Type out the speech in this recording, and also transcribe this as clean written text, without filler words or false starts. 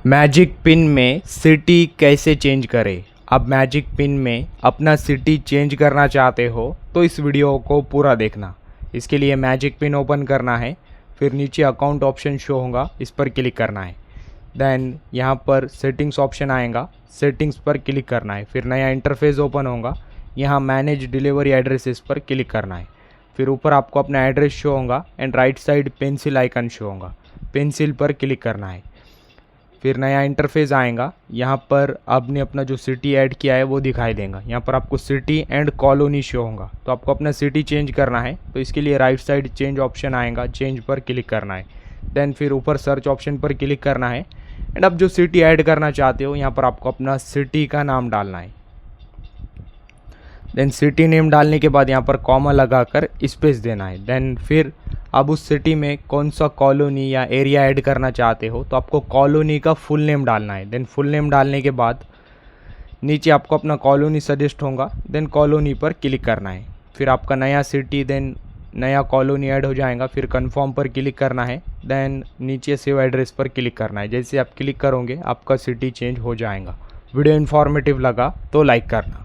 Magic pin में city कैसे change करें। अब मैजिक पिन में अपना सिटी चेंज करना चाहते हो तो इस वीडियो को पूरा देखना। इसके लिए मैजिक पिन ओपन करना है, फिर नीचे अकाउंट ऑप्शन शो होगा, इस पर क्लिक करना है। देन यहाँ पर सेटिंग्स ऑप्शन आएगा, सेटिंग्स पर क्लिक करना है। फिर नया इंटरफेस ओपन होगा, यहाँ मैनेज डिलीवरी एड्रेसेस पर क्लिक करना है। फिर ऊपर आपको अपना एड्रेस शो होगा and right side pencil icon show होगा, पेंसिल पर क्लिक करना है। फिर नया इंटरफेस आएगा, यहाँ पर आपने अपना जो सिटी ऐड किया है वो दिखाई देगा। यहाँ पर आपको सिटी एंड कॉलोनी शो होगा, तो आपको अपना सिटी चेंज करना है तो इसके लिए राइट साइड चेंज ऑप्शन आएगा, चेंज पर क्लिक करना है। देन फिर ऊपर सर्च ऑप्शन पर क्लिक करना है एंड अब जो सिटी ऐड करना चाहते हो यहाँ पर आपको अपना सिटी का नाम डालना है। देन सिटी नेम डालने के बाद यहाँ पर कॉमा लगाकर स्पेस देना है। देन फिर अब उस सिटी में कौन सा कॉलोनी या एरिया ऐड करना चाहते हो तो आपको कॉलोनी का फुल नेम डालना है। देन फुल नेम डालने के बाद नीचे आपको अपना कॉलोनी सजेस्ट होगा, देन कॉलोनी पर क्लिक करना है। फिर आपका नया सिटी देन नया कॉलोनी ऐड हो जाएगा। फिर कन्फर्म पर क्लिक करना है, देन नीचे सेव एड्रेस पर क्लिक करना है। जैसे आप क्लिक करोगे आपका सिटी चेंज हो जाएगा। वीडियो इन्फॉर्मेटिव लगा तो लाइक करना।